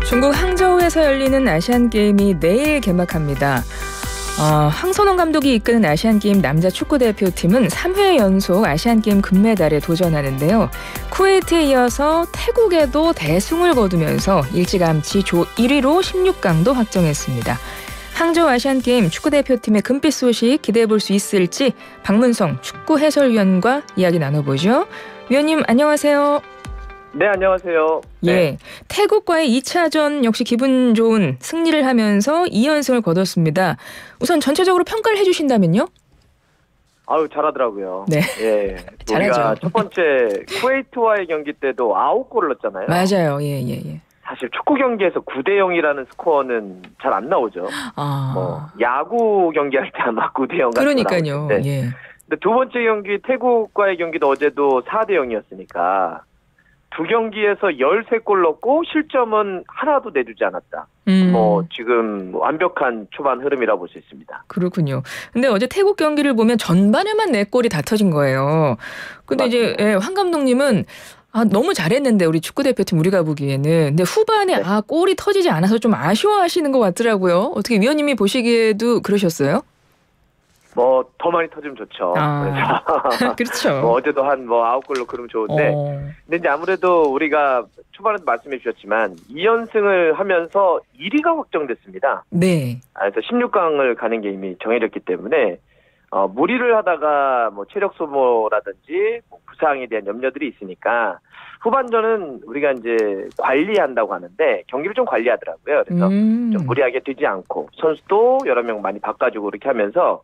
중국 항저우에서 열리는 아시안게임이 내일 개막합니다. 황선홍 감독이 이끄는 아시안게임 남자 축구대표팀은 3회 연속 아시안게임 금메달에 도전하는데요. 쿠웨이트에 이어서 태국에도 대승을 거두면서 일찌감치 조 1위로 16강도 확정했습니다. 항저우 아시안게임 축구대표팀의 금빛 소식 기대해볼 수 있을지 박문성 축구 해설위원과 이야기 나눠보죠. 위원님 안녕하세요. 네, 안녕하세요. 예, 태국과의 2차전 역시 기분 좋은 승리를 하면서 2연승을 거뒀습니다. 우선 전체적으로 평가를 해주신다면요? 아유, 잘하더라고요. 네, 예, 잘하죠. 우리가 첫 번째 쿠웨이트와의 경기 때도 9골을 넣었잖아요. 맞아요. 예. 사실 축구 경기에서 9대0이라는 스코어는 잘 안 나오죠. 야구 경기할 때 아마 9대0 같은 그러니까요. 예. 근데 두 번째 경기 태국과의 경기도 어제도 4대0이었으니까 두 경기에서 13골 넣고 실점은 하나도 내주지 않았다. 지금 완벽한 초반 흐름이라고 볼 수 있습니다. 그렇군요. 근데 어제 태국 경기를 보면 전반에만 4골이 다 터진 거예요. 근데 맞습니다. 이제 황 감독님은 너무 잘했는데 우리 축구대표팀 우리가 보기에는. 근데 후반에 골이 터지지 않아서 좀 아쉬워하시는 것 같더라고요. 어떻게 위원님이 보시기에도 그러셨어요? 더 많이 터지면 좋죠. 그렇죠. 어제도 한 9골로 그러면 좋은데. 근데 이제 아무래도 우리가 초반에도 말씀해 주셨지만 2연승을 하면서 1위가 확정됐습니다. 네. 그래서 16강을 가는 게 이미 정해졌기 때문에 무리를 하다가 체력 소모라든지 부상에 대한 염려들이 있으니까 후반전은 우리가 이제 관리한다고 하는데 경기를 좀 관리하더라고요. 그래서 좀 무리하게 뛰지 않고 선수도 여러 명 많이 바꿔주고 이렇게 하면서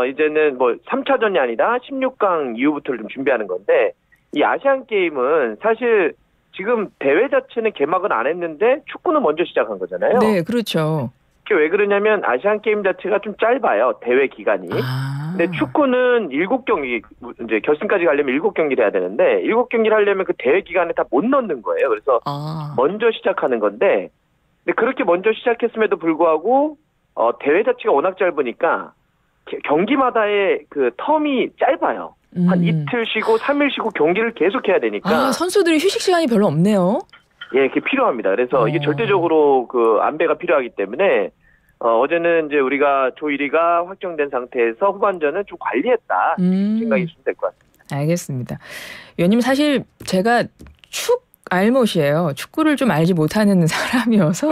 이제는 3차전이 아니라 16강 이후부터를 좀 준비하는 건데, 이 아시안게임은 사실 지금 대회 자체는 개막은 안 했는데 축구는 먼저 시작한 거잖아요. 네, 그렇죠. 그게 왜 그러냐면 아시안게임 자체가 좀 짧아요. 대회 기간이. 근데 축구는 7경기, 이제 결승까지 가려면 7경기를 해야 되는데 7경기를 하려면 그 대회 기간에 다 못 넣는 거예요. 그래서 먼저 시작하는 건데, 근데 그렇게 먼저 시작했음에도 불구하고 대회 자체가 워낙 짧으니까 경기마다의 그 텀이 짧아요. 한 이틀 쉬고 3일 쉬고 경기를 계속 해야 되니까. 선수들이 휴식 시간이 별로 없네요. 예, 그게 필요합니다. 그래서 이게 절대적으로 그 안배가 필요하기 때문에 어제는 이제 우리가 조 1위가 확정된 상태에서 후반전은 좀 관리했다 생각이 좀 될 것 같습니다. 알겠습니다. 위원님 사실 제가 알못이에요. 축구를 좀 알지 못하는 사람이어서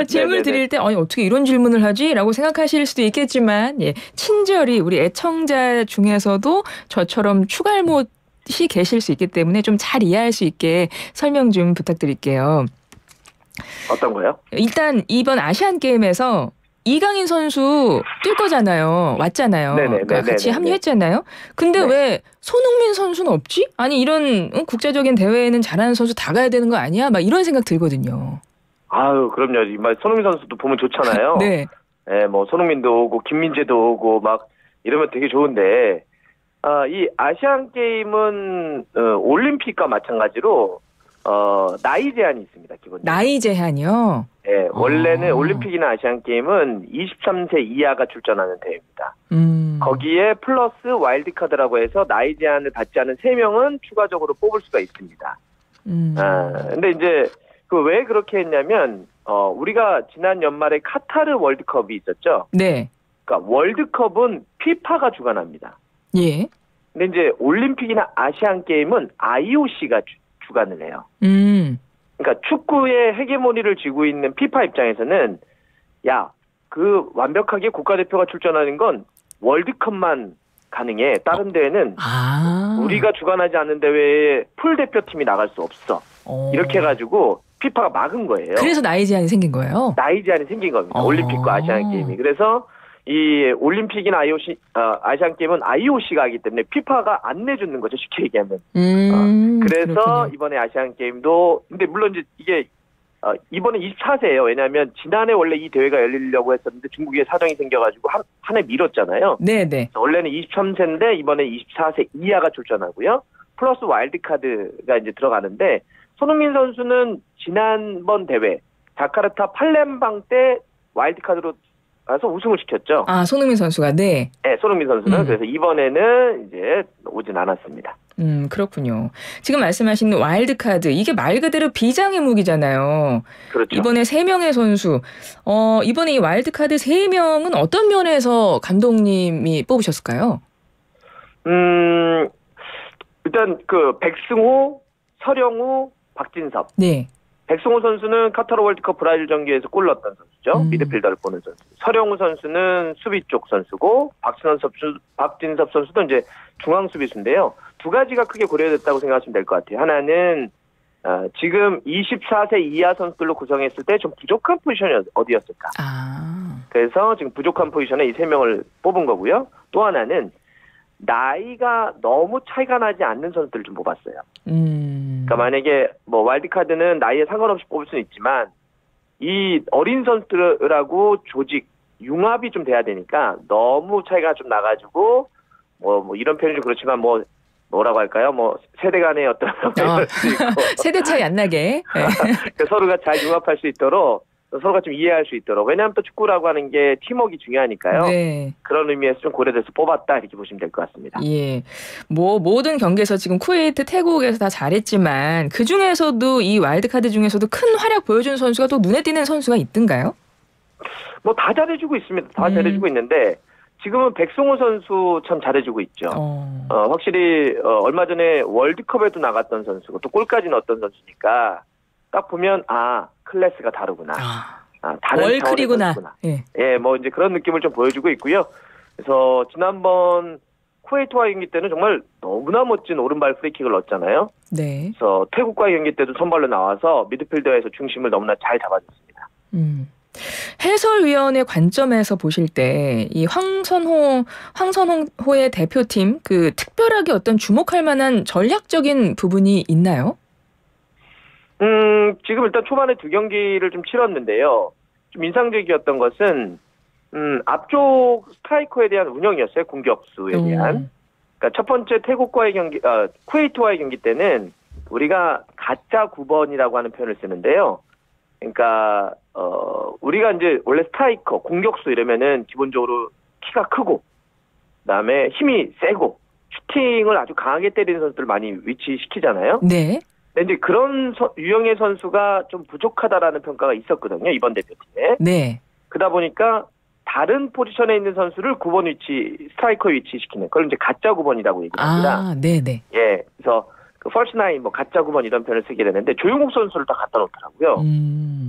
질문을 드릴 때 어떻게 이런 질문을 하지? 라고 생각하실 수도 있겠지만 친절히 우리 애청자 중에서도 저처럼 축알못이 계실 수 있기 때문에 좀 잘 이해할 수 있게 설명 좀 부탁드릴게요. 어떤 거요? 일단 이번 아시안게임에서 이강인 선수 뛸 거잖아요. 왔잖아요. 그러니까 같이 합류했잖아요. 근데 왜 손흥민 선수는 없지? 아니 이런 국제적인 대회에는 잘하는 선수 다 가야 되는 거 아니야? 막 이런 생각 들거든요. 아유, 그럼요. 손흥민 선수도 보면 좋잖아요. 네. 네, 손흥민도 오고 김민재도 오고 막 이러면 되게 좋은데 이 아시안게임은 올림픽과 마찬가지로 나이 제한이 있습니다. 기본적으로. 나이 제한이요? 네, 원래는 올림픽이나 아시안게임은 23세 이하가 출전하는 대회입니다. 거기에 플러스 와일드카드라고 해서 나이 제한을 받지 않은 3명은 추가적으로 뽑을 수가 있습니다. 근데 이제 왜 그렇게 했냐면 우리가 지난 연말에 카타르 월드컵이 있었죠. 네. 그러니까 월드컵은 피파가 주관합니다. 예. 근데 이제 올림픽이나 아시안게임은 IOC가 주관을 해요. 그러니까 축구의 헤게모니를 쥐고 있는 피파 입장에서는 그 완벽하게 국가대표가 출전하는 건 월드컵만 가능해. 다른 대회는 우리가 주관하지 않는 대회에 풀 대표팀이 나갈 수 없어. 이렇게 해가지고 피파가 막은 거예요. 그래서 나이 제한이 생긴 거예요? 나이 제한이 생긴 겁니다. 올림픽과 아시안게임이. 그래서 이 올림픽이나 아시안게임은 IOC가 하기 때문에 피파가 안 내주는 거죠. 쉽게 얘기하면. 그래서 그렇군요. 이번에 아시안게임도 근데 물론 이제 이게 이번에 24세예요. 왜냐하면 지난해 원래 이 대회가 열리려고 했었는데 중국에 사정이 생겨가지고 한 해 미뤘잖아요. 네네. 원래는 23세인데 이번에 24세 이하가 출전하고요. 플러스 와일드카드가 이제 들어가는데 손흥민 선수는 지난번 대회 자카르타 팔렘방 때 와일드카드로 가서 우승을 시켰죠. 손흥민 선수가 네. 네, 손흥민 선수는 그래서 이번에는 이제 오진 않았습니다. 그렇군요. 지금 말씀하신 와일드카드, 이게 말 그대로 비장의 무기잖아요. 그렇죠. 이번에 3명의 선수, 이번에 이 와일드카드 3명은 어떤 면에서 감독님이 뽑으셨을까요? 일단 그 백승호, 서령우, 박진섭. 네. 백승호 선수는 카타르 월드컵 브라질 경기에서 골 넣었던 선수죠. 미드필더를 보는 선수. 서령우 선수는 수비 쪽 선수고, 박진섭 선수도 이제 중앙 수비수인데요. 두 가지가 크게 고려됐다고 생각하시면 될 것 같아요. 하나는 지금 24세 이하 선수들로 구성했을 때 좀 부족한 포지션이 어디였을까. 그래서 지금 부족한 포지션에 이 3명을 뽑은 거고요. 또 하나는 나이가 너무 차이가 나지 않는 선수들을 좀 뽑았어요. 그러니까 만약에 뭐 와일드카드는 나이에 상관없이 뽑을 수는 있지만 이 어린 선수들하고 조직 융합이 좀 돼야 되니까 너무 차이가 좀 나가지고 뭐 이런 표현이 좀 그렇지만 뭐라고 할까요? 세대 간의 어떤 세대 차이 안 나게 서로가 잘 융합할 수 있도록, 서로가 좀 이해할 수 있도록. 왜냐하면 또 축구라고 하는 게 팀워크가 중요하니까요. 네. 그런 의미에서 좀 고려돼서 뽑았다 이렇게 보시면 될 것 같습니다. 예, 모든 경기에서 지금 쿠웨이트, 태국에서 다 잘했지만 그 중에서도 이 와일드카드 중에서도 큰 활약 보여준 선수가 또 눈에 띄는 선수가 있던가요? 다 잘해주고 있습니다. 다 잘해주고 있는데 지금은 백승호 선수 참 잘해주고 있죠. 확실히 얼마 전에 월드컵에도 나갔던 선수고 또 골까지 넣었던 선수니까 딱 보면 클래스가 다르구나. 다른 월클이구나. 예, 이제 그런 느낌을 좀 보여주고 있고요. 그래서 지난번 쿠웨이트와의 경기 때는 정말 너무나 멋진 오른발 프리킥을 넣었잖아요. 네. 그래서 태국과의 경기 때도 선발로 나와서 미드필더에서 중심을 너무나 잘 잡아줬습니다. 해설위원의 관점에서 보실 때 이 황선홍호의 대표팀 특별하게 어떤 주목할 만한 전략적인 부분이 있나요? 지금 일단 초반에 2경기를 좀 치렀는데요. 좀 인상적이었던 것은 앞쪽 스트라이커에 대한 운영이었어요. 공격수에 대한. 그러니까 첫 번째 태국과의 경기, 쿠웨이트와의 경기 때는 우리가 가짜 9번이라고 하는 표현을 쓰는데요. 그러니까 우리가 이제 원래 스트라이커, 공격수 이러면은 기본적으로 키가 크고, 그다음에 힘이 세고, 슈팅을 아주 강하게 때리는 선수들 많이 위치시키잖아요. 네. 근데 이제 그런 유형의 선수가 좀 부족하다라는 평가가 있었거든요, 이번 대표팀에. 네. 그러다 보니까 다른 포지션에 있는 선수를 9번 위치, 스트라이커 위치시키는, 그걸 이제 가짜 9번이라고 얘기합니다. 네네. 예, 그래서 펄스 나인, 가짜 9번 이런 표현을 쓰게 되는데 조용욱 선수를 다 갖다 놓더라고요.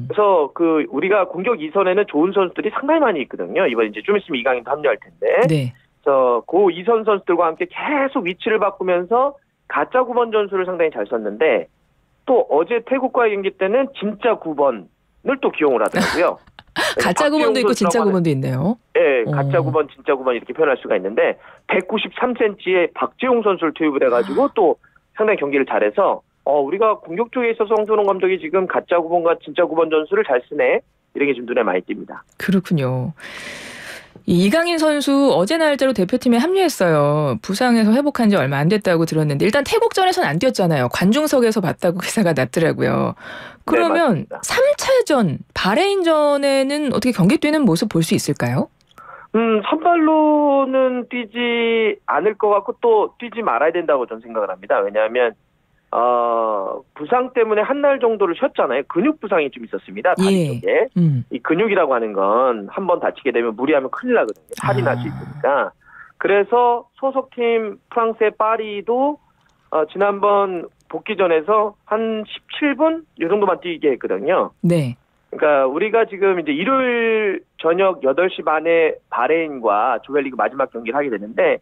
그래서 우리가 공격 2선에는 좋은 선수들이 상당히 많이 있거든요. 이번 이제 좀 있으면 이강인도 합류할 텐데. 네. 그래서 그 2선 선수들과 함께 계속 위치를 바꾸면서 가짜 9번 전술을 상당히 잘 썼는데 또 어제 태국과의 경기 때는 진짜 9번을 또 기용을 하더라고요. 가짜 9번도 있고 진짜 9번도 있네요. 네, 가짜 9번, 진짜 9번 이렇게 표현할 수가 있는데 193cm의 박재용 선수를 투입을 해가지고 또 상당히 경기를 잘해서 우리가 공격 쪽에 있어서 황선홍 감독이 지금 가짜 9번과 진짜 9번 전술을 잘 쓰네. 이런 게 좀 눈에 많이 띕니다. 그렇군요. 이강인 선수 어제 날짜로 대표팀에 합류했어요. 부상에서 회복한 지 얼마 안 됐다고 들었는데 일단 태국전에서는 안 뛰었잖아요. 관중석에서 봤다고 기사가 났더라고요. 그러면 네, 3차전 바레인전에는 어떻게 경기 뛰는 모습 볼 수 있을까요? 선발로는 뛰지 않을 것 같고 또 뛰지 말아야 된다고 저는 생각을 합니다. 왜냐하면 부상 때문에 한 날 정도를 쉬었잖아요. 근육 부상이 좀 있었습니다. 다리 쪽에. 이 근육이라고 하는 건 한 번 다치게 되면 무리하면 큰일 나거든요. 살이 날 수 있으니까. 그래서 소속팀 프랑스의 파리도 지난번 복귀전에서 한 17분 이 정도만 뛰게 했거든요. 네. 그러니까 우리가 지금 이제 일요일 저녁 8시 반에 바레인과 조별리그 마지막 경기를 하게 되는데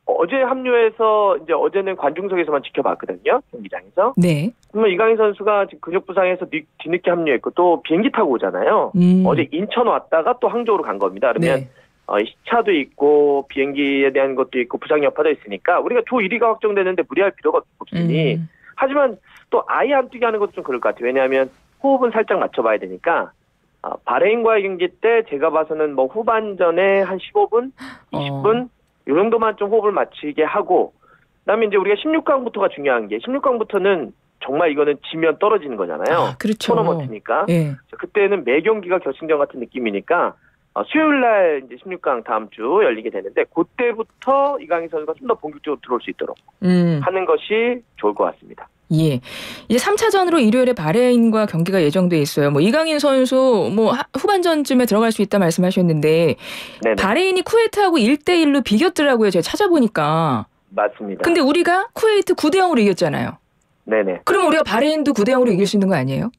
어제 합류해서 이제 어제는 관중석에서만 지켜봤거든요. 경기장에서. 네. 그러면 이강인 선수가 지금 근육 부상에서 뒤늦게 합류했고 또 비행기 타고 오잖아요. 어제 인천 왔다가 또 항저우로 간 겁니다. 그러면 네. 시차도 있고 비행기에 대한 것도 있고 부상 여파도 있으니까 우리가 조 1위가 확정되는데 무리할 필요가 없으니 하지만 또 아예 안 뛰게 하는 것도 좀 그럴 것 같아요. 왜냐하면 호흡은 살짝 맞춰봐야 되니까 바레인과의 경기 때 제가 봐서는 후반전에 한 15분, 20분 이 정도만 좀 호흡을 맞추게 하고 그다음에 이제 우리가 16강부터가 중요한 게 16강부터는 정말 이거는 지면 떨어지는 거잖아요. 그렇죠. 토너먼트니까. 예. 그때는 매 경기가 결승전 같은 느낌이니까 수요일 날 이제 16강 다음 주 열리게 되는데 그때부터 이강인 선수가 좀 더 본격적으로 들어올 수 있도록 하는 것이 좋을 것 같습니다. 예. 이제 3차전으로 일요일에 바레인과 경기가 예정돼 있어요. 뭐 이강인 선수 뭐 후반전쯤에 들어갈 수 있다 말씀하셨는데 네네. 바레인이 쿠웨이트하고 1대1로 비겼더라고요. 제가 찾아보니까. 맞습니다. 근데 우리가 쿠웨이트 9대0으로 이겼잖아요. 네네. 그럼 우리가 바레인도 9대0으로 이길 수 있는 거 아니에요?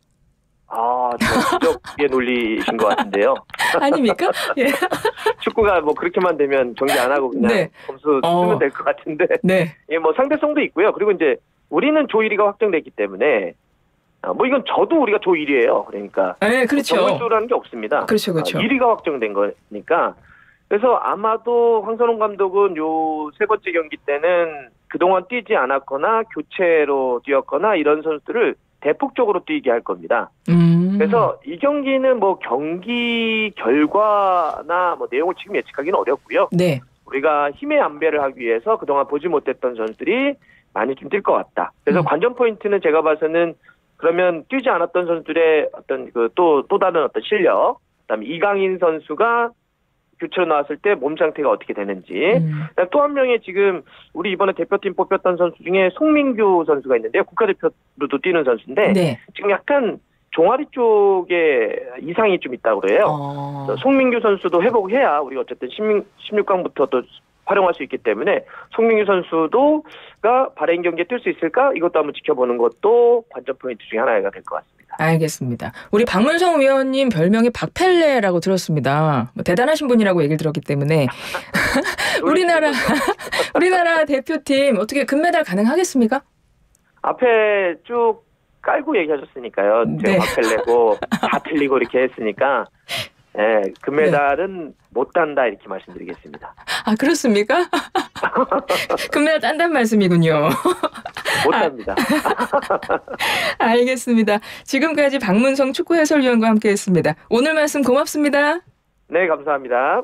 기적의 논리신 것 같은데요. 아닙니까? 예. 축구가 뭐 그렇게만 되면 경기 안 하고 그냥 네. 점수 쓰면 될 것 같은데. 네. 예, 뭐 상대성도 있고요. 그리고 이제 우리는 조 1위가 확정됐기 때문에 뭐 이건 저도 우리가 조 1위예요. 그러니까. 네, 그렇죠. 정글조라는 게 없습니다. 그렇죠, 그렇죠. 1위가 확정된 거니까. 그래서 아마도 황선홍 감독은 요 세 번째 경기 때는 그동안 뛰지 않았거나 교체로 뛰었거나 이런 선수들을 대폭적으로 뛰게 할 겁니다. 그래서 이 경기는 뭐 경기 결과나 뭐 내용을 지금 예측하기는 어렵고요. 네. 우리가 힘의 안배를 하기 위해서 그동안 보지 못했던 선수들이 많이 좀 뛸 것 같다. 그래서 관전 포인트는 제가 봐서는 그러면 뛰지 않았던 선수들의 어떤 또 다른 어떤 실력, 그다음에 이강인 선수가 교체로 나왔을 때 몸 상태가 어떻게 되는지. 또 한 명의 지금 우리 이번에 대표팀 뽑혔던 선수 중에 송민규 선수가 있는데요. 국가대표로도 뛰는 선수인데 네. 지금 약간 종아리 쪽에 이상이 좀 있다고 그래요. 송민규 선수도 회복해야 우리가 어쨌든 16강부터 또 활용할 수 있기 때문에 송민규 선수도가 바레인 경기에 뛸 수 있을까? 이것도 한번 지켜보는 것도 관전 포인트 중에 하나가 될 것 같습니다. 알겠습니다. 우리 박문성 위원님 별명이 박펠레라고 들었습니다. 뭐 대단하신 분이라고 얘기를 들었기 때문에 우리나라 대표팀 어떻게 금메달 가능하겠습니까? 앞에 쭉 깔고 얘기하셨으니까요. 제가 박펠레고 다 틀리고 이렇게 했으니까 네, 금메달은 못 딴다 이렇게 말씀드리겠습니다. 아 그렇습니까? 금메달 딴다는 말씀이군요. 못 딴다. 알겠습니다. 지금까지 박문성 축구 해설위원과 함께했습니다. 오늘 말씀 고맙습니다. 네, 감사합니다.